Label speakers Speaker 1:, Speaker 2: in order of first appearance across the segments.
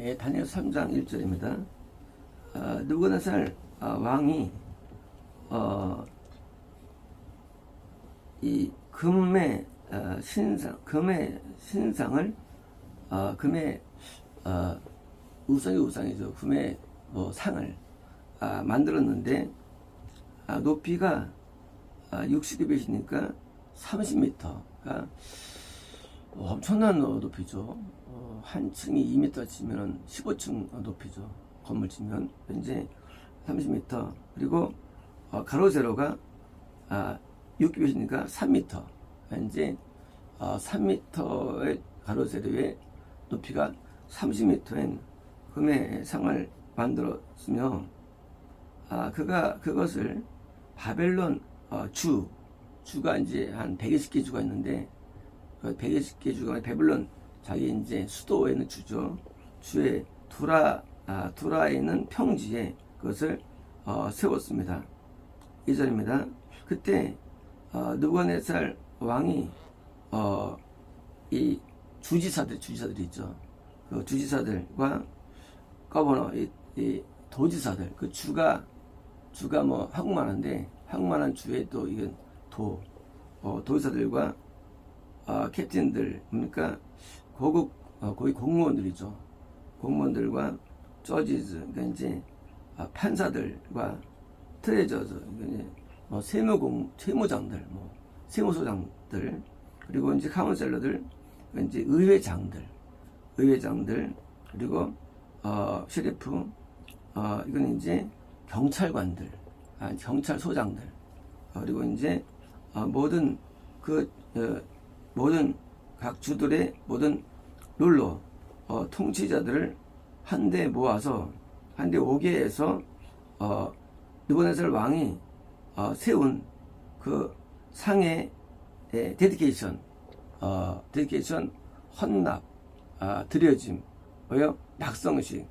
Speaker 1: 다니엘 3장 1절입니다. 느부갓네살 왕이 이 금의 신상을 금의 우상이죠. 금의 상을 만들었는데 높이가 60규빗이니까 30m가 엄청난 높이죠. 한 층이 2m 치면 15층 높이죠. 건물 치면 현재 30m. 그리고 가로 세로가 6규빗이니까 3m. 현재 3m의 가로 세로의 높이가 30m인 금의 상을 만들었으며 그것을 바벨론 주가 이제 한 120개 주가 있는데 그 120개 주가 바벨론 자기 이제 수도에 있는 주죠. 주의 두라에 있는 평지에 그것을 세웠습니다. 2절입니다. 그때 느부갓네살 왕이 이 주지사들이 있죠. 그 주지사들과 거버너 이 도지사들, 그 주가 뭐 한국말인데 한국말한 주에 또 이건 도지사들과 캡틴들, 그러니까 거기 공무원들이죠. 공무원들과 저지즈, 그러니까 이제 판사들과 트레저즈, 그러니까 세무장들, 세무소장들, 그리고 이제 카운셀러들, 이제 의회장들, 그리고 셰리프, 이건 이제 경찰관들, 경찰소장들, 그리고 이제 모든 각 주들의 모든 룰러 통치자들을 한데 모아서 한데 오게 해서 느부갓네살 왕이 세운 그 상의 데디케이션 헌납, 드려짐, 낙성식,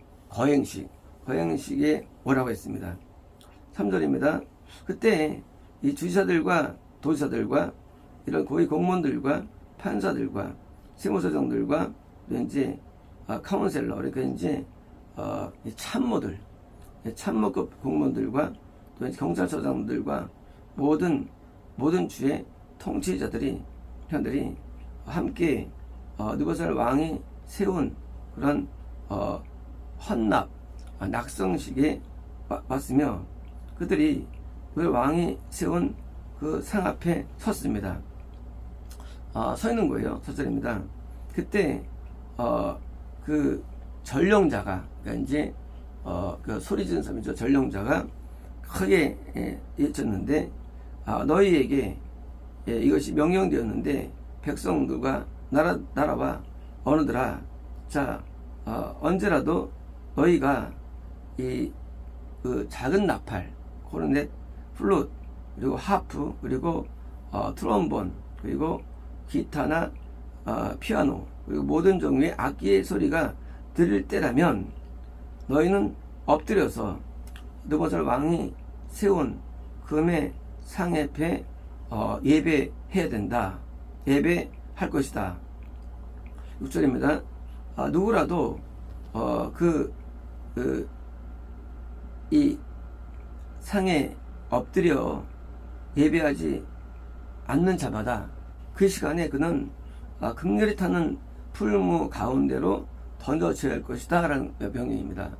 Speaker 1: 거행식에 오라고 했습니다. 3절입니다. 그때 이 주지사들과 도지사들과 이런 고위 공무원들과 판사들과 세무서장들과 이제 카운셀러, 그러니까 이제 참모급 공무원들과 또 이제 경찰서장들과 모든 주의 통치자들이 함께 느부갓네살 왕이 세운 그런 헌납, 낙성식에 왔으며 그들이 그 왕이 세운 그 상 앞에 섰습니다. 서 있는 거예요. 4절입니다. 그때 그 전령자가, 그러니까 이제 그 소리 지른 사람이죠. 전령자가 크게 외쳤는데 너희에게 이것이 명령되었는데 백성들과 나라와 어느들아, 자 언제라도 너희가 그 작은 나팔, 코르넷, 플룻, 그리고 하프, 그리고 트럼본, 그리고 기타나 피아노, 그리고 모든 종류의 악기의 소리가 들릴 때라면 너희는 엎드려서 느부갓네살 왕이 세운 금의 상 앞에 예배해야 된다. 예배할 것이다. 6절입니다. 누구라도 이 상에 엎드려 예배하지 않는 자마다 그 시간에 그는 극렬히 타는 풀무 가운데로 던져져야 할 것이다 라는 명령입니다.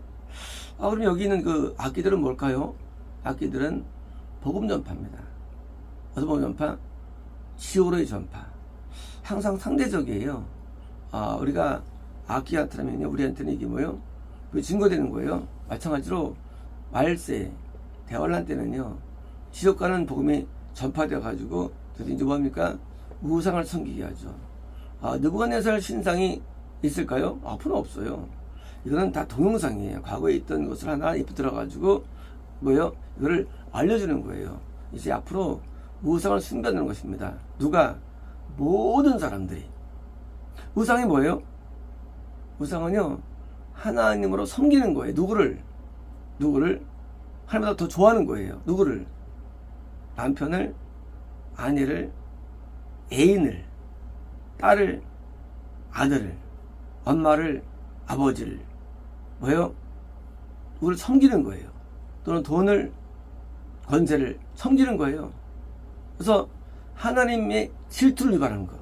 Speaker 1: 그럼 여기 있는 그 악기들은 뭘까요? 악기들은 복음 전파입니다. 어떤 복음 전파? 지옥으로의 전파. 항상 상대적이에요. 우리가 악기한테는 우리한테는 이게 뭐예요? 증거되는 거예요. 마찬가지로 말세, 대환란 때는요, 지옥 가는 복음이 전파되어 가지고 이제 뭐합니까? 우상을 섬기게 하죠. 느부갓네살 신상이 있을까요? 앞으로 없어요. 이거는 다 동영상이에요. 과거에 있던 것을 하나 입에 들어가지고 이거를 알려주는 거예요. 이제 앞으로 우상을 숭배하는 것입니다. 누가? 모든 사람들이. 우상이 뭐예요? 우상은요, 하나님으로 섬기는 거예요. 누구를? 하나님보다 더 좋아하는 거예요. 누구를? 남편을, 아내를, 애인을, 딸을, 아들을, 엄마를, 아버지를, 뭐예요? 우리를 섬기는 거예요. 또는 돈을, 권세를 섬기는 거예요. 그래서 하나님의 질투를 유발하는 거.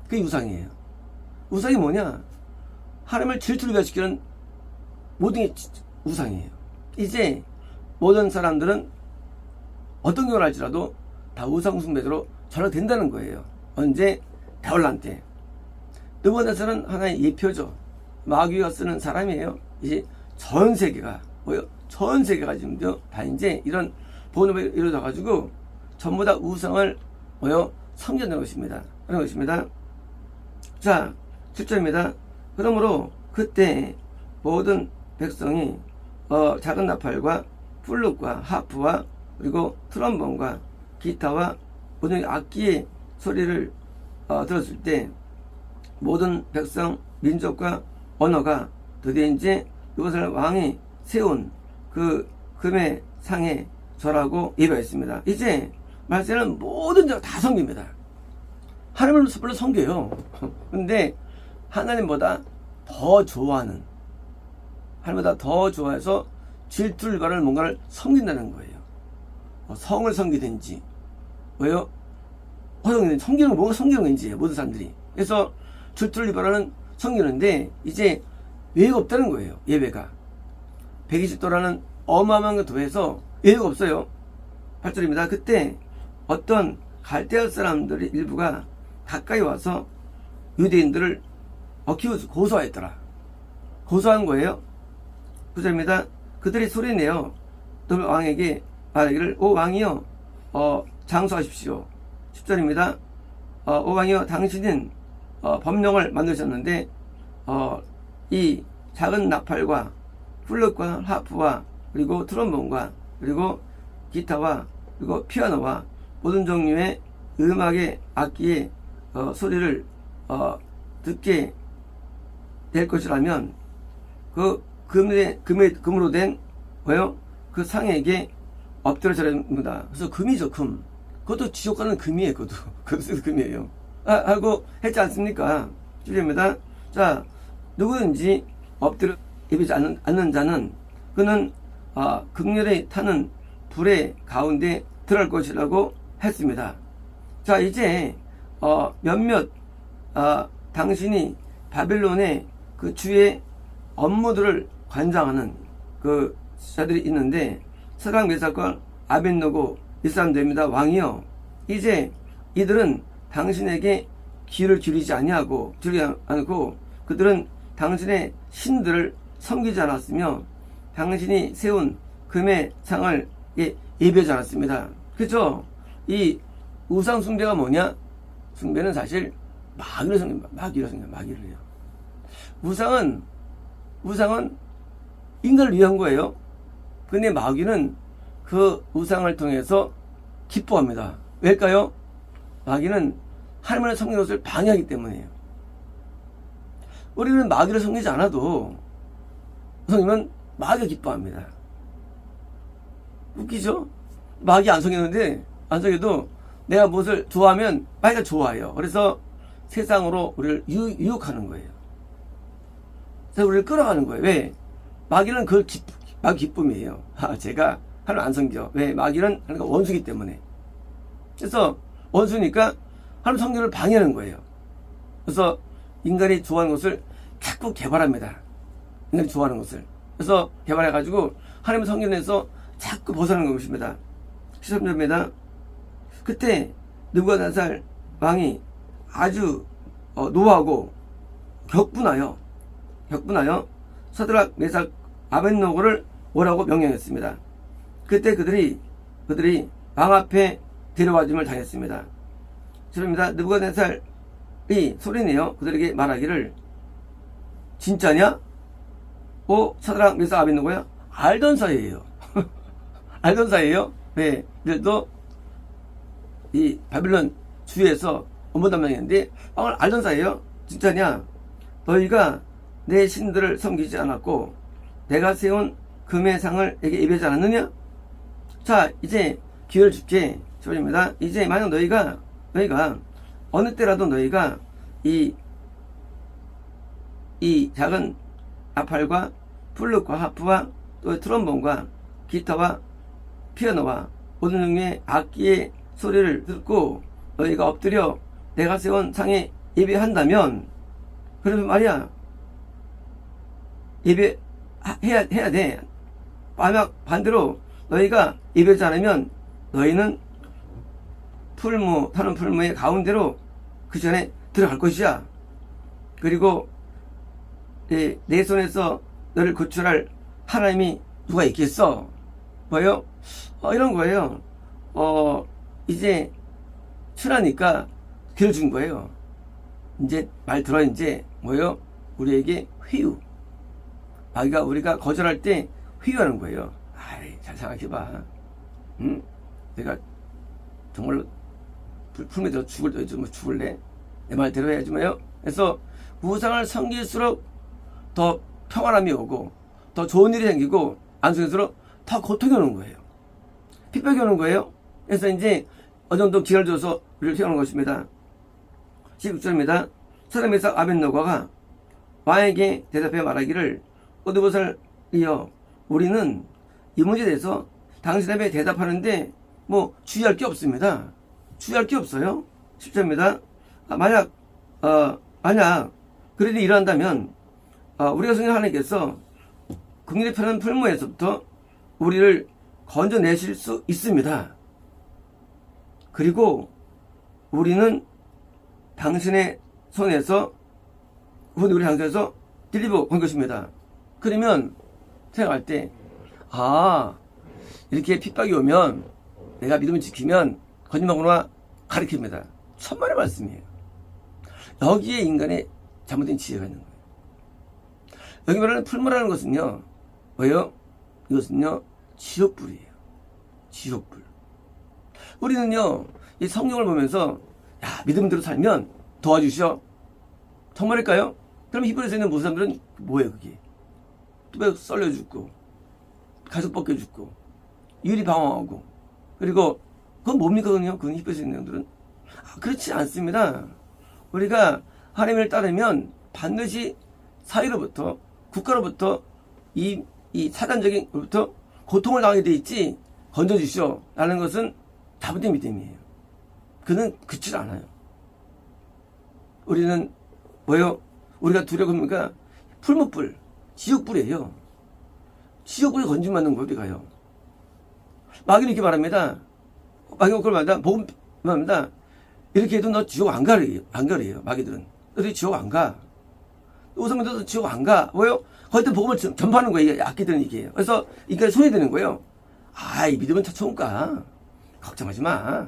Speaker 1: 그게 우상이에요. 우상이 뭐냐? 하나님을 질투를 유발시키는 모든 게 우상이에요. 이제 모든 사람들은 어떤 경우를 할지라도 다 우상 숭배자로 전락된다는 거예요. 언제? 대환란 때. 느부갓네살은 하나의 예표죠. 마귀가 쓰는 사람이에요. 이제 전 세계가 뭐요? 전 세계가 지금 다 이제 이런 본업에 이루어져 가지고 전부 다 우상을 뭐요? 섬기는 것입니다. 그런 것입니다. 자, 7절입니다. 그러므로 그때 모든 백성이 작은 나팔과 플룻과 하프와 그리고 트럼본과 기타와 모든 악기의 소리를 들었을 때 모든 백성, 민족과 언어가 드디어 이제 느부갓네살 왕이 세운 그 금의 상에 절하고 예배했습니다. 이제 말세는 모든 자가 다 섬깁니다. 하나님을 물론 섬겨요. 근데 하나님보다 더 좋아하는, 하나님보다 더 좋아해서 질투를 유발하는 뭔가를 섬긴다는 거예요. 성을 섬기든지, 왜요? 섬기는 거, 뭐가 섬기는 건지, 모든 사람들이. 그래서 질투를 유발하는 섬기는데, 이제 예외가 없다는 거예요, 예배가. 120도라는 어마어마한 것 더해서 예외가 없어요. 8절입니다. 그때 어떤 갈대아 사람들의 일부가 가까이 와서 유대인들을 고소하였더라. 고소한 거예요. 9절입니다. 그들이 소리내어 왕에게 말하기를, 오 왕이여, 장수하십시오. 10절입니다. 오 왕이여, 당신은 법령을 만드셨는데 이 작은 나팔과 플룻과 하프와 그리고 트럼본과 그리고 기타와 그리고 피아노와 모든 종류의 음악의 악기의 소리를 듣게 될 것이라면 그 금으로 된 뭐요? 그 상에게 엎드려 절해야 합니다. 그래서 금이죠, 금. 그것도 지옥 가는 금이에요, 그것도 금이에요. 하고 했지 않습니까? 주입니다. 자, 누구든지 엎드려 예비지 않는 자는 그는 극렬에 타는 불의 가운데 들어갈 것이라고 했습니다. 자, 이제 몇몇 당신이 바빌론의 그 주의 업무들을 관장하는 그 자들이 있는데, 사드락 메삭과 아벳느고 이 사람들입니다. 왕이여, 이제 이들은 당신에게 귀를 기울이지 않고 그들은 당신의 신들을 섬기지 않았으며 당신이 세운 금의 상을 예배하지 않았습니다. 그렇죠? 이 우상 숭배가 뭐냐? 숭배는 사실 마귀를 섬깁니다. 마귀를요. 우상은 인간을 위한 거예요. 근데 마귀는 그 우상을 통해서 기뻐합니다. 왜일까요? 마귀는 하나님을 섬기는 것을 방해하기 때문이에요. 우리는 마귀를 섬기지 않아도 섬기면 마귀가 기뻐합니다. 웃기죠? 마귀 안 섬겨도 내가 무엇을 좋아하면 마귀가 좋아해요. 그래서 세상으로 우리를 유혹하는 거예요. 그래서 우리를 끌어가는 거예요. 왜? 마귀는 마귀 기쁨이에요. 제가 하나님 안 섬겨. 왜? 마귀는 하나님과 원수기 때문에. 그래서 원수니까 하나님 성경을 방해하는 거예요. 그래서 인간이 좋아하는 것을 자꾸 개발합니다. 인간이 좋아하는 것을. 그래서 개발해가지고 하나님의 성경에서 자꾸 벗어나는 것입니다. 13절입니다. 그때 느부갓네살 왕이 아주 노하고 격분하여 사드락 메삭 아벳느고를 오라고 명령했습니다. 그때 그들이 왕 앞에 데려와줌을 당했습니다. 그렇습니다. 느부갓네살이 소리내어 그들에게 말하기를, 진짜냐? 사드락 메삭 아벳느고야? 알던 사이예요. 알던 사이예요. 네, 이들도 이 바빌론 주에서 업무 담당했는데 왕을 알던 사이예요. 진짜냐? 너희가 내 신들을 섬기지 않았고 내가 세운 금의 상을 내게 예배하지 않았느냐? 자, 이제 기회를 줄게. 저입니다. 이제 만약 너희가 어느 때라도 너희가 이 작은 나팔과 플룻과 하프와 또 트럼본과 기타와 피아노와 모든 종류의 악기의 소리를 듣고 너희가 엎드려 내가 세운 상에 예배한다면, 그러면 말이야, 예배해야 돼. 만약 반대로 너희가 예배하지 않으면 너희는 타는 풀무의 가운데로 그 전에 들어갈 것이야. 그리고 내 손에서 너를 구출할 하나님이 누가 있겠어? 뭐요? 이런 거예요. 이제 친하니까 길을 준 거예요. 이제 말 들어. 이제 뭐요? 우리에게 회유. 마귀가 우리가 거절할 때 회유하는 거예요. 아이, 잘 생각해봐. 응? 내가 정말로 풀에 더 죽을래? 내 말대로 해야지 뭐요? 그래서 우상을 섬길수록 더 평안함이 오고 더 좋은 일이 생기고 안 섬길수록 더 고통이 오는 거예요. 핍박이 오는 거예요. 그래서 이제 어느 정도 기회를 줘서 우리를 태우는 것입니다. 16절입니다. 사람에서 아벤노고가 왕에게 대답해 말하기를, 오드보살이여, 우리는 이 문제에 대해서 당신 앞에 대답하는데 뭐 주의할 게 없습니다. 주의할 게 없어요. 10절입니다. 만약 그래도 일어난다면 우리가 성령 하나님께서 긍휼히 펴는 풀무에서부터 우리를 건져내실 수 있습니다. 그리고 우리는 당신의 손에서 우리 당신에서 딜리버 건 것입니다. 그러면 생각할 때 이렇게 핍박이 오면 내가 믿음을 지키면 건져먹으나 가르칩니다. 천만의 말씀이에요. 여기에 인간의 잘못된 지혜가 있는 거예요. 여기 말하는 풀무라는 것은요, 뭐예요? 이것은요, 지옥불이에요. 지옥불. 우리는요, 이 성경을 보면서, 믿음대로 살면 도와주시오. 정말일까요? 그럼 히브리서에 있는 무슨 사람들은 뭐예요, 그게? 또 썰려 죽고, 가죽 벗겨 죽고, 유리 방황하고, 그리고, 그건 뭡니까, 그건 히브리서에 있는 내용들은? 그렇지 않습니다. 우리가 하나님을 따르면 반드시 사회로부터, 국가로부터, 이 사단적인 것부터 고통을 당하게 돼 있지, 건져주시오. 라는 것은 잘못된 믿음이에요. 그는 그치지 않아요. 우리는 뭐예요? 우리가 두려움이니까 풀무불, 지옥불이에요. 지옥불에 건짐받는 거예요, 우리가요. 마귀는 이렇게 말합니다. 마귀가 그걸 말합니다. 복음 말합니다. 이렇게 해도 너 지옥 안 가래요. 마귀들은. 너희 지옥 안 가. 우상들도 지옥 안 가. 뭐요? 거기다 복음을 전파하는 거예요. 악기들은 이게. 그래서 이게 손이 되는 거예요. 이 믿음은 다 처음 가. 걱정하지 마.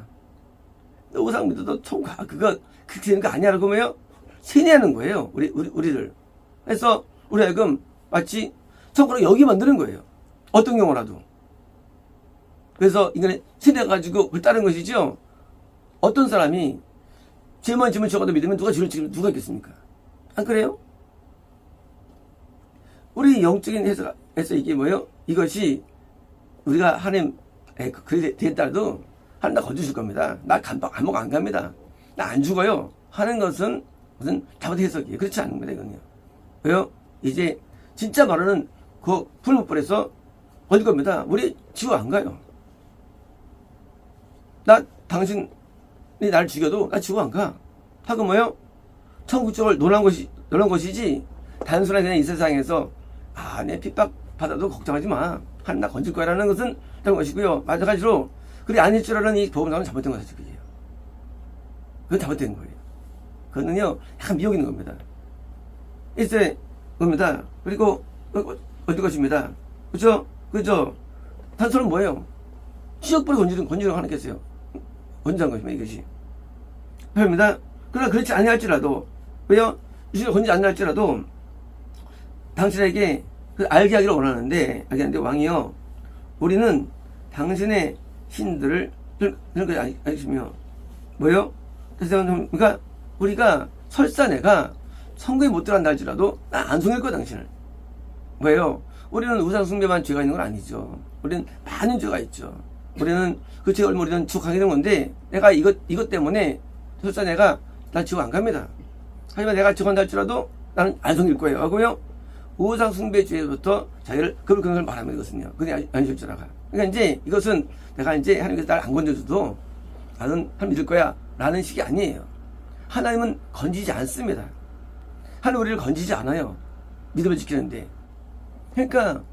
Speaker 1: 너 우상 믿어도 처음 가. 그거 그렇게 되는 거 아니야라고 뭐요? 세뇌하는 거예요. 우리를. 그래서 우리 하여금 마치 천국으로 여기 만드는 거예요. 어떤 경우라도. 그래서 인간이 세뇌해가지고 그걸 따르는 것이죠. 어떤 사람이 죄만 지면 적어도 믿으면 누가 죄를 지면 누가 있겠습니까? 안 그래요? 우리 영적인 해서 이게 뭐예요? 이것이 우리가 하나님 그에 따라도 하나님 나 건져줄 겁니다. 나 감옥 안 갑니다. 나 안 죽어요. 하는 것은 무슨 잘못 해석이에요. 그렇지 않은 겁니다. 이건요. 왜요? 이제 진짜 말하는 그 풀무불에서 건질 겁니다. 우리 지옥 안 가요. 당신이 날 죽여도 나 지옥 안 가. 하고 뭐요? 천국 쪽을 논한 것이지 단순하게 그냥 이 세상에서 내 핍박 받아도 걱정하지 마. 하나님 나 건질 거야 라는 것은 그런 것이고요. 마찬가지로 그래 아닐 줄 아는 이 보험사는 잘못된 것이죠. 그건 잘못된 거예요. 그거는요 약간 미혹 있는 겁니다. 일세 겁니다. 그리고 어디 것입니다. 그죠? 단서는 뭐예요? 지옥불에 건지는 하나님께서요. 건지한 것입니다. 이것이. 그럽니다. 그러나 그렇지 아니할지라도 왜요? 유신을 건지 아니할지라도 당신에게 알게 하기를 원하는데 왕이요. 우리는 당신의 신들을 알겠으며 뭐요? 그러니까 우리가 설사 내가 성경에 못 들어간다 할지라도 나 안 속일 거야 당신을. 왜요? 우리는 우상 숭배만 죄가 있는 건 아니죠. 우리는 많은 죄가 있죠. 우리는 그 죄를 우리는 지옥하게 되는 건데 내가 이것 때문에 설사 난 지옥 안 갑니다. 하지만 내가 지옥 간다 할지라도 나는 안 속일 거예요. 하고요. 우상 숭배주의부터 자기를 그걸 그런 걸 말하면 되거든요. 그게 안식주라가. 그러니까 이제 이것은 내가 이제 하나님께서 나를 안 건져줘도 나는 하나님 믿을 거야 라는 식이 아니에요. 하나님은 건지지 않습니다. 하나님 우리를 건지지 않아요. 믿음을 지키는데. 그러니까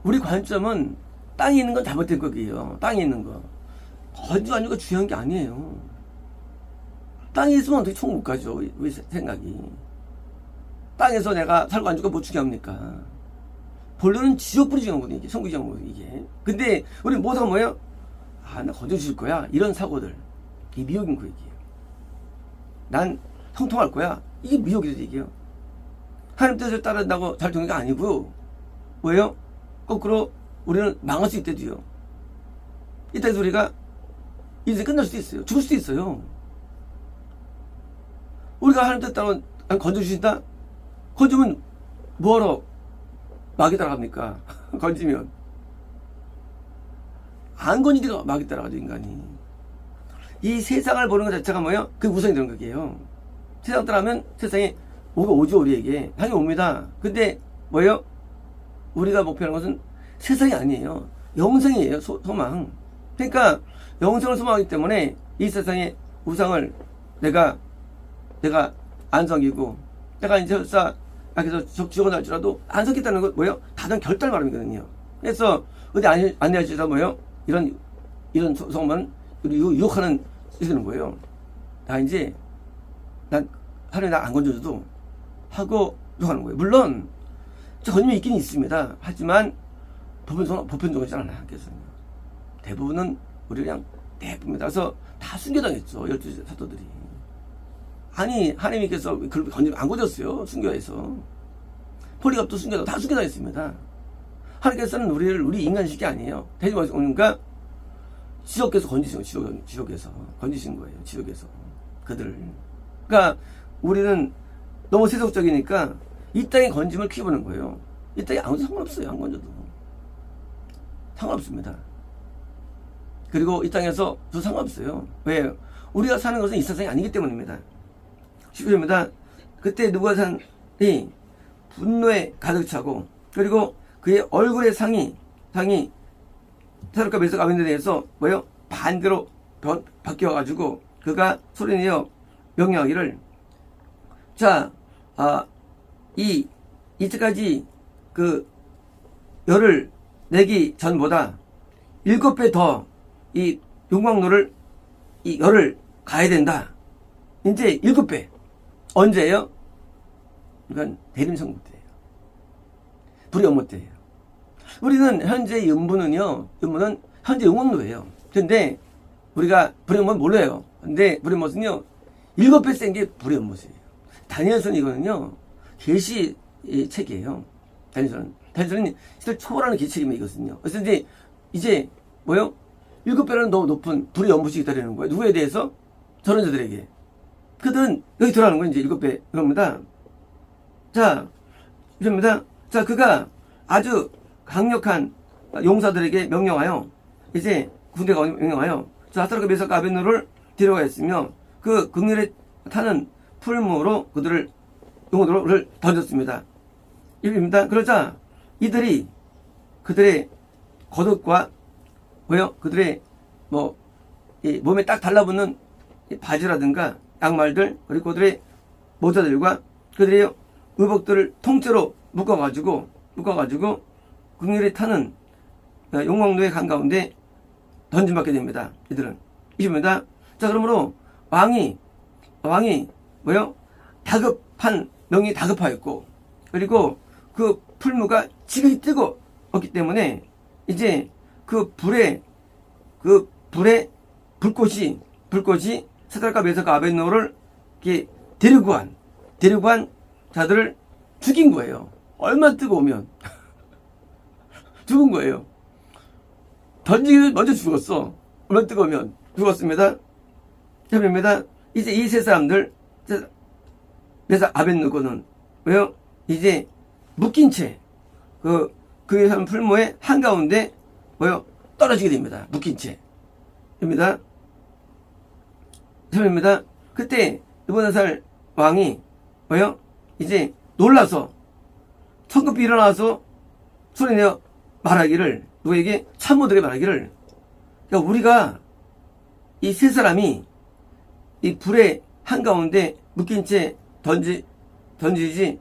Speaker 1: 우리 관점은 땅에 있는 건 잘못된 거기에요. 땅에 있는 거. 건조 아니고 중요한 게 아니에요. 땅에 있으면 어떻게 천국 못 가죠. 우리 생각이. 땅에서 내가 살고 안 죽고 못 죽게 합니까? 본래는 지옥불이 중요한 거거든요. 이게 천국이 중요한 거예요. 이게. 근데 우리 뭐가 뭐예요? 아, 나 건져줄 거야. 이런 사고들. 이게 미혹인 거 얘기예요. 난 형통할 거야. 이게 미혹이죠. 이게요. 하나님 뜻을 따른다고 잘 되는 게 아니고요. 왜요? 거꾸로 우리는 망할 수 있대도요. 이때도 우리가 인생 끝날 수도 있어요. 죽을 수도 있어요. 우리가 하나님 뜻 따라 건져주신다? 건지면 뭐하러 막이 따라갑니까? 건지면. 안 건지니까 막이 따라가죠, 인간이. 이 세상을 보는 것 자체가 뭐예요? 그 우상이 되는 거예요. 세상 따라하면 세상에 뭐가 오죠, 우리에게. 당연히 옵니다. 근데 뭐예요? 우리가 목표하는 것은 세상이 아니에요. 영생이에요, 소망. 그러니까 영생을 소망하기 때문에 이 세상의 우상을 내가 안 섬기고 내가 이제 설사 그래서 지옥을 날지라도 안 섬겠다는 건 뭐예요? 다른 결단 말이거든요. 그래서 어디 안 내야지다 뭐예요? 이런 소망은 유혹하는 있는 거예요. 나 이제 난 하루에 나 안 건져줘도 하고 유혹하는 거예요. 물론 건임이 있긴 있습니다. 하지만 보편적이지 않아요. 대부분은 우리 그냥 대부분이다. 그래서 다 순교당했죠. 12 사도들이. 아니 하나님께서 그걸 안 건졌어요. 순교해서. 폴리갑도 순교도 다 순교당했습니다. 하나님께서는 우리 인간식이 아니에요. 되지 마시니까 지옥에서 건지신 거예요. 지옥에서 건지신 거예요. 지옥에서 그들을. 그러니까 우리는 너무 세속적이니까 이 땅의 건짐을 키워보는 거예요. 이 땅에 아무도 상관없어요. 안 건져도 상관없습니다. 그리고 이 땅에서 도 상관없어요. 왜? 우리가 사는 것은 이 세상이 아니기 때문입니다. 10절입니다. 그때 느부갓네살이 분노에 가득 차고 그리고 그의 얼굴의 상이 사드락과 메삭 아벤느고에서 뭐요? 반대로 바뀌어가지고 그가 소리내어 명령하기를 자, 이때까지 그 열을 내기 전보다 7배 더 이 용광로를 이 열을 가야 된다. 이제 7배. 언제예요? 이건 대림성부 때예요. 불의 업무 때예요. 우리는 현재 음부는 현재 용광로예요. 근데 우리가 불의 업무는 몰라요. 근데 불의 업무는요 7배 센 게 불의 업무예요. 다니엘서는 이거는요 계시 책이에요. 다니엘서는 시대를 초월하는 계시책이 이거든요. 그래서 이제 뭐요? 7배라는 너무 높은 불의 연못이 기다리는 거예요. 누구에 대해서? 저런 자들에게. 그들은 여기 들어가는 거예요. 이제 7배 이겁니다. 자, 이럽니다. 자, 그가 아주 강력한 용사들에게 명령하여 이제 군대가 명령하여 사드락과 메삭과 아벤느고를 데려가였으며 그 극렬에 타는 풀무로 그들을 용으로를 던졌습니다. 입니다. 그러자 이들이 그들의 겉옷과 뭐요? 그들의 이 몸에 딱 달라붙는 바지라든가 양말들 그리고 그들의 모자들과 그들의 의복들을 통째로 묶어가지고 극렬에 타는 용광로의 한가운데 던짐받게 됩니다. 이들은 이십니다. 자, 그러므로 왕이 뭐요? 다급한 명이 다급하였고 그리고 그 풀무가 지극히 뜨거웠기 때문에 이제 그 불에 불꽃이 사드락과 메삭과 아벤느고를 이렇게 데리고 간 자들을 죽인 거예요. 얼마나 뜨거우면 죽은 거예요. 던지기 먼저 죽었어. 얼마나 뜨거우면 죽었습니다. 잡힙니다. 이제 이 세 사람들 메삭 아벤느고는 왜요? 이제 묶인 채 그의 삶 풀무의 한가운데 뭐요? 떨어지게 됩니다. 묶인 채. 입니다. 입니다. 그때 느부갓네살 왕이 뭐요? 이제 놀라서 성급히 일어나서 소리내어 말하기를, 누구에게? 참모들에게 말하기를, 그러니까 우리가 이 세 사람이 이 불의 한가운데 묶인 채 던지지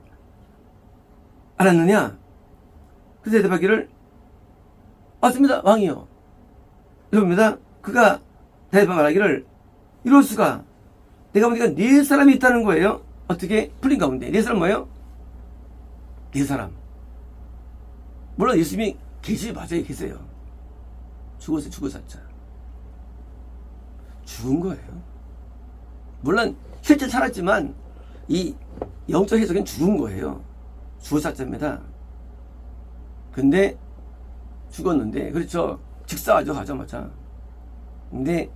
Speaker 1: 않았느냐? 그래서 대답하기를, 맞습니다, 왕이요. 이럽니다. 그가 대답 말하기를, 이럴 수가. 내가 보니까 네 사람이 있다는 거예요. 어떻게? 풀린 가운데. 네 사람 뭐예요? 네 사람. 물론 예수님이 맞아요, 계세요. 죽었었자. 죽은 거예요. 물론 실제 살았지만 이 영적 해석은 죽은 거예요. 죽었었자입니다. 근데 죽었는데, 그렇죠, 직사하죠, 가자마자. 근데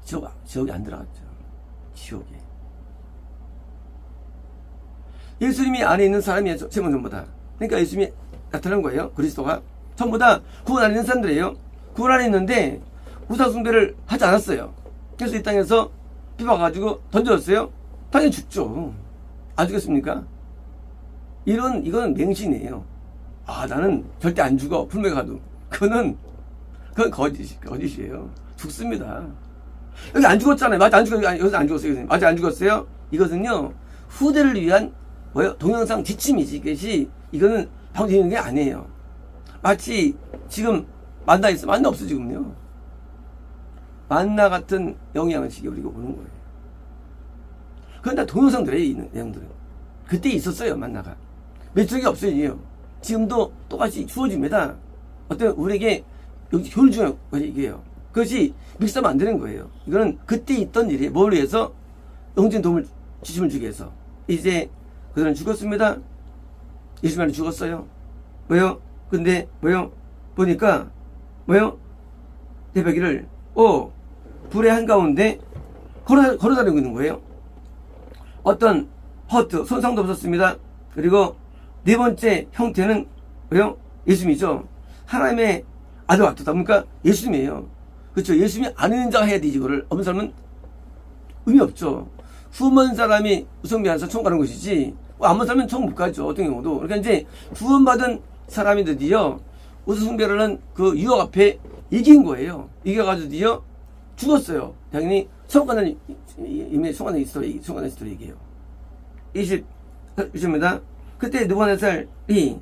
Speaker 1: 지옥에 안 들어갔죠. 지옥에. 예수님이 안에 있는 사람이 전부 다. 그러니까 예수님이 나타난 거예요. 그리스도가 전부 다 구원 안에 있는 사람들이에요. 구원 안에 있는데 우상숭배를 하지 않았어요. 그래서 이 땅에서 비박아가지고 던져졌어요. 당연히 죽죠. 안 죽겠습니까? 이건 맹신이에요. 나는 절대 안 죽어, 불매 가도. 그건 거짓이에요. 죽습니다. 여기 안 죽었잖아요. 맞아, 안 죽었어요. 여기서 안 죽었어요. 맞아, 안 죽었어요. 이것은요, 후대를 위한 동영상 지침이지. 이거는 방송되는 게 아니에요. 마치 지금 만나 있어. 만나 없어, 지금요. 만나 같은 영향식이 우리가 오는 거예요. 그건 다 동영상들이에요, 이 내용들은. 그때 있었어요, 만나가. 몇 적이 없어요. 지금도 똑같이 주어집니다. 우리에게 효율 중요한 얘기예요. 그것이 믹스하면 안 되는 거예요. 이거는 그때 있던 일이에요. 뭘 위해서? 영적인 도움을, 지침을 주기 위해서. 이제 그들은 죽었습니다. 예수님은 죽었어요. 왜요? 근데 왜요? 보니까 뭐요? 대표기를 불의 한가운데 걸어다니고 있는 거예요. 어떤 허트, 손상도 없었습니다. 그리고 네 번째 형태는 왜요? 예수님이죠. 하나님의 아들 같다. 그러니까 예수님이에요. 그렇죠. 예수님이 안 있는 자가 해야 되지. 이거를 없는 사람은 의미 없죠. 후원 사람이 우성비안에서 총 가는 것이지, 안 본 사람은 총 못 가죠. 어떤 경우도. 그러니까 이제 구원받은 사람이 드디어 우승배라는 그 유혹 앞에 이긴 거예요. 이겨가지고 드디어 죽었어요. 당연히 성관은 이미 성관의 히스토리 얘기해요. 20입니다. 그때 느부갓네살이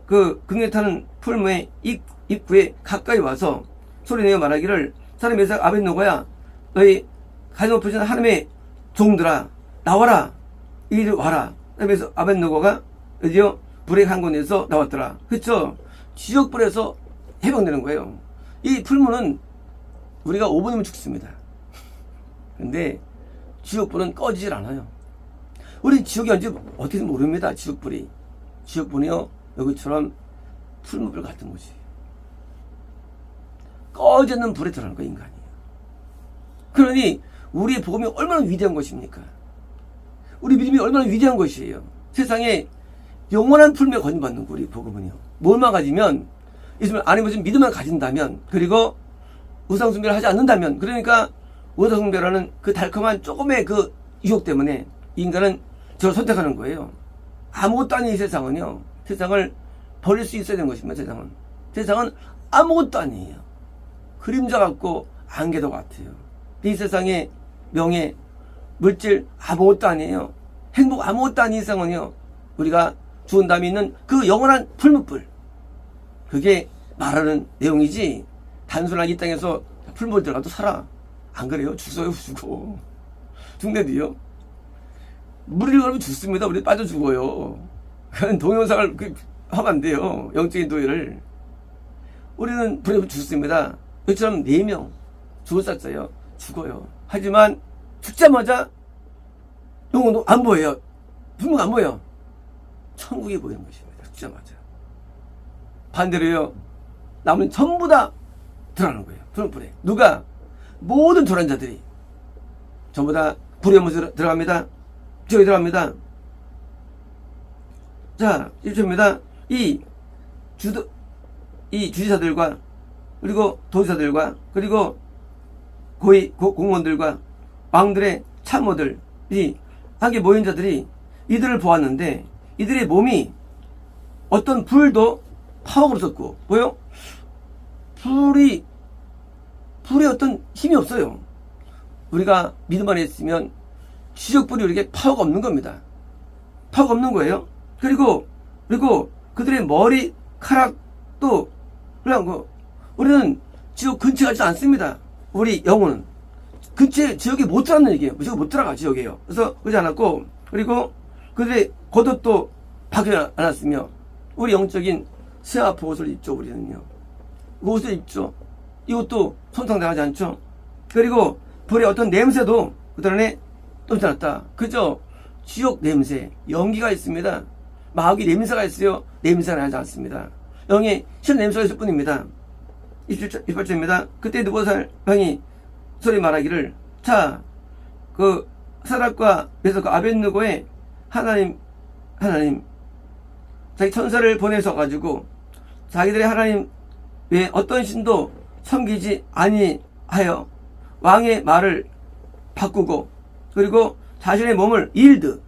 Speaker 1: 그 금에 타는 풀무의 입구에 가까이 와서 소리내어 말하기를, 사람 메삭 아벳노고야, 너희 가장 높으신 하나님의 종들아, 나와라. 이리 와라. 그래서 아벳노고가 드디어 불의 한곳에서 나왔더라. 그쵸? 지옥불에서 해방되는 거예요. 이 풀무는 우리가 5분이면 죽습니다. 근데 지옥불은 꺼지질 않아요. 우리 지옥이 언제 어떻게 모릅니다. 지옥불이요, 여기처럼 풀무불 같은 거지. 꺼지는 불에 들어가는 거예요, 인간이. 그러니 우리의 복음이 얼마나 위대한 것입니까? 우리 믿음이 얼마나 위대한 것이에요. 세상에 영원한 풀무에 건받는 우리 복음은요, 뭘만 가지면, 예수님 안에 무슨 믿음만 가진다면, 그리고 우상숭배를 하지 않는다면, 그러니까 우상숭배라는 그 달콤한 조금의 그 유혹 때문에 인간은 저를 선택하는 거예요. 아무것도 아닌 이 세상은요, 세상을 버릴 수 있어야 되는 것입니다. 세상은 아무것도 아니에요. 그림자 같고 안개도 같아요. 이 세상의 명예, 물질 아무것도 아니에요. 행복 아무것도 아닌 세상은요, 우리가 죽은 다음에 있는 그 영원한 풀무불, 그게 말하는 내용이지, 단순하게 이 땅에서 풀무불 들어가도 살아. 안 그래요? 죽어요. 죽네도요. 물이 걸으면 죽습니다. 우리 빠져 죽어요. 그건 동영상을 하면 안 돼요. 영적인 도회를. 우리는 불에 죽습니다. 이처럼 4명 죽었었어요. 죽어요. 하지만 죽자마자 영혼도 안 보여요. 불무가 안 보여. 천국이 보이는 것입니다. 죽자마자. 반대로요, 남은 전부 다 들어가는 거예요. 불에. 누가? 모든 도란 자들이 전부 다 불의 문으로 들어갑니다. 지옥에 들어갑니다. 자, 1초입니다. 이 주지사들과, 그리고 도지사들과, 그리고 공무원들과 왕들의 참모들이 함께 모인 자들이 이들을 보았는데, 이들의 몸이 어떤 불도 파워가 없었고, 뭐요? 불이 어떤 힘이 없어요. 우리가 믿음 안에 있으면 지적불이 우리에게 파워가 없는 겁니다. 파워가 없는 거예요. 그리고 그들의 머리카락도 그냥 우리는 지옥 근처에 가지 않습니다. 우리 영혼은 근처에 지옥에 못 들어가는 얘기예요. 지옥에 못 들어가 지옥이에요. 그래서 그러지 않았고, 그리고 그들의 겉옷도 바뀌지 않았으며, 우리 영적인 세아포 옷을 입죠. 우리는요. 그 옷을 입죠. 이것도 손상당하지 않죠. 그리고 불의 어떤 냄새도 그들 안에 떠지 않았다. 그저 지옥 냄새, 연기가 있습니다. 마귀 냄새가 있어요. 냄새가 나지 않습니다. 영의 실 냄새가 있을 뿐입니다. 28절입니다. 그때 느부갓네살 왕이 소리 말하기를, 자, 그 사닥과 메삭과 아벳느고의 하나님 자기 천사를 보내서 가지고 자기들의 하나님 외에 어떤 신도 섬기지 아니하여 왕의 말을 바꾸고, 그리고 자신의 몸을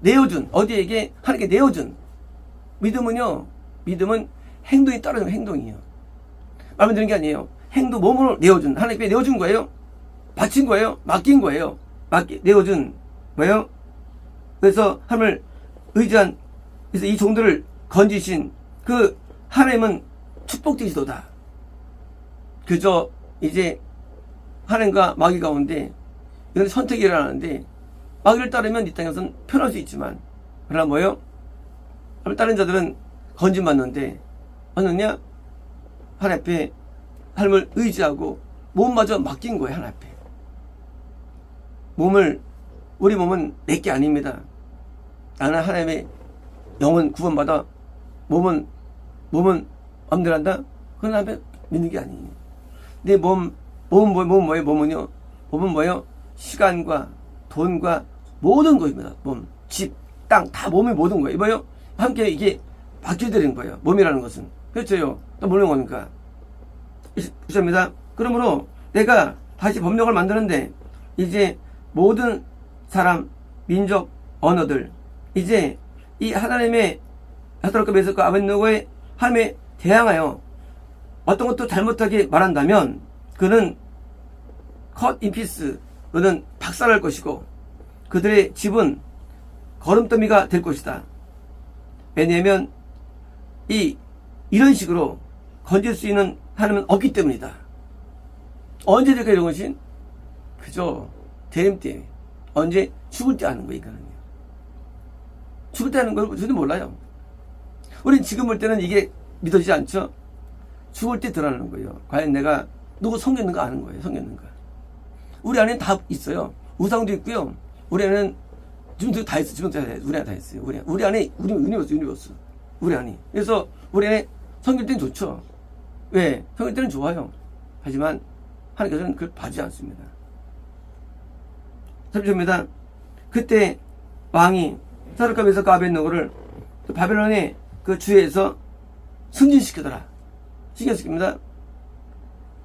Speaker 1: 내어준, 어디에게? 하나님께 내어준. 믿음은 행동이 따르는 행동이에요. 마음에 드는 게 아니에요. 몸을 내어준, 하나님께 내어준 거예요. 바친 거예요. 맡긴 거예요. 내어준 거예요. 그래서 하나님을 의지한, 그래서 이 종들을 건지신 그 하나님은 축복되시도다. 그저 이제 하나님과 마귀 가운데 이건 선택이 일어나는데, 마귀를 따르면 이 땅에서는 편할 수 있지만, 그러나 뭐예요? 다른 자들은 건짐받는데 어느냐? 하나님 앞에 하나님을 의지하고 몸마저 맡긴 거예요. 하나님 앞에. 우리 몸은 내게 아닙니다. 나는 하나님의 영혼 구원받아 몸은 마음대로 한다? 그건 하나님 믿는 게 아니에요. 내 몸은 뭐예요? 몸은 뭐예요? 시간과 돈과 모든 것입니다. 집, 땅, 다 몸의 모든 거예요. 뭐예요? 함께 이게 바뀌어드리는 거예요. 몸이라는 것은. 그렇죠? 또 뭐는 겁니까? 그렇습니다. 그러므로 내가 다시 법령을 만드는데, 이제 모든 사람, 민족, 언어들, 이제 이 하나님의 사닥과 메삭과 아벳느고의 하나님에 대항하여 어떤 것도 잘못하게 말한다면 그는 컷 인 피스, 그는 박살날 것이고 그들의 집은 거름더미가 될 것이다. 왜냐하면 이런 식으로 건질 수 있는 하나님은 없기 때문이다. 언제 될까 이런 것이? 그저 대림 때, 언제 죽을 때 하는 거예요. 이거는요. 죽을 때 하는 걸 저는 몰라요. 우린 지금 볼 때는 이게 믿어지지 않죠? 죽을 때 드러나는 거예요. 과연 내가 누구 섬겼는가 아는 거예요. 섬겼는가. 우리 안에는 다 있어요. 우상도 있고요. 우리 안에는 지금도 다 있어요. 지금도 다 있어요. 우리 안에 다 있어요. 우리 안에 유니버스. 우리 안에. 그래서 우리 안에 섬길 때는 좋죠. 왜? 섬길 때는 좋아요. 하지만 하나님께서는 그걸 봐주지 않습니다. 30절입니다. 그때 왕이 사닥과 메삭과 아벳느고를 바벨론의 그 주에서 승진시키더라. 시켰습니다.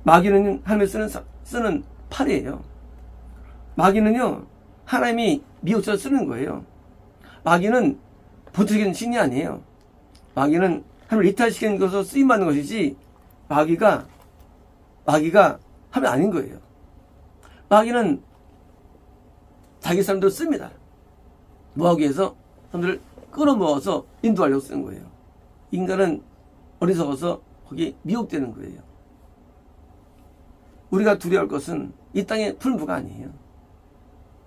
Speaker 1: 마귀는 하나님이 쓰는 팔이에요. 마귀는요, 하나님이 미혹해서 쓰는 거예요. 마귀는 보통적인 신이 아니에요. 마귀는 하나님을 이탈시키는 것으로 쓰임받는 것이지, 마귀가 하나님 아닌 거예요. 마귀는 자기 사람들을 씁니다. 뭐하기 위해서? 사람들을 끌어모아서 인도하려고 쓰는 거예요. 인간은 어리석어서 거기에 미혹되는 거예요. 우리가 두려워할 것은 이 땅의 풀무가 아니에요.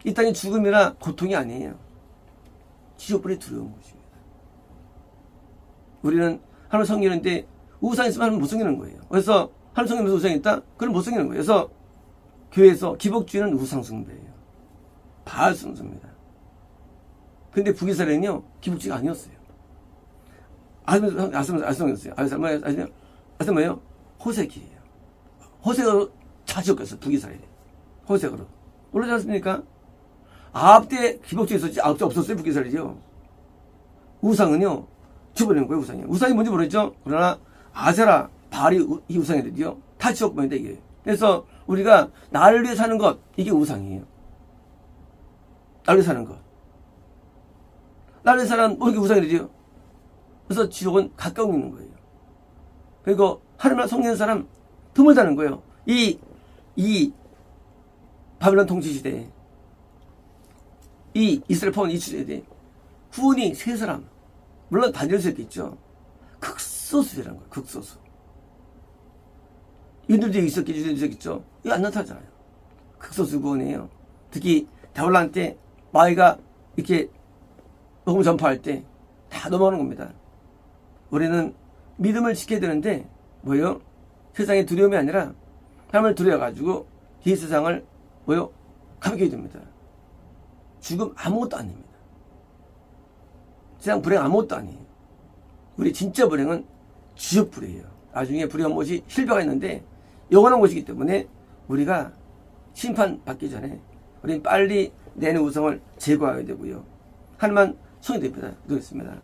Speaker 1: 이 땅의 죽음이나 고통이 아니에요. 지옥불이 두려운 것입니다. 우리는 하나님 섬기는데 우상 있으면 하나님 못 섬기는 거예요. 그래서 하나님 섬기면서 우상이 있다? 그럼 못 섬기는 거예요. 그래서 교회에서 기복주의는 우상 숭배예요. 바알 숭배입니다. 근데 북이스라엘은요, 기복주의가 아니었어요. 아스몬이었어요. 아스몬 뭐예요? 호색이에요. 호색으로 자지었어요. 북이스라엘이. 호색으로. 모르지 않습니까? 아합 때 기복주의 있었지, 아합 때 없었어요. 북이스라엘이요. 우상은요, 지워버리는 거예요. 우상이 뭔지 모르겠죠? 그러나 아세라, 바알이 이 우상이들이요, 다 지워버린다 이게. 그래서 우리가 나를 위해 사는 것, 이게 우상이에요. 나를 위해 사는 것. 나를 위해 사는 뭐 이게 우상이들이요. 그래서 지옥은 가까운 있는 거예요. 그리고 하나님을 속이는 사람 드물다는 거예요. 이 바벨론 통치 시대에, 이 이스라엘 포함 이 시대에 구원이 세 사람, 물론 다닐 수 있겠죠. 극소수라는 거예요. 극소수. 이들도 있었겠죠. 이거 안 나타나잖아요. 극소수 구원이에요. 특히 대환란 때 마귀가 이렇게 복음 전파할 때 다 넘어가는 겁니다. 우리는 믿음을 지켜야 되는데 뭐요? 세상의 두려움이 아니라 하나님을 두려워가지고 이 세상을 뭐요? 가볍게 됩니다. 죽음 아무것도 아닙니다. 세상 불행 아무것도 아니에요. 우리 진짜 불행은 지옥 불이에요. 나중에 불행한 곳이 실버가 있는데 영원한 곳이기 때문에 우리가 심판받기 전에 우리는 빨리 내는 우성을 제거해야 되고요. 하나님만 손이 됩니다. 그렇습니다.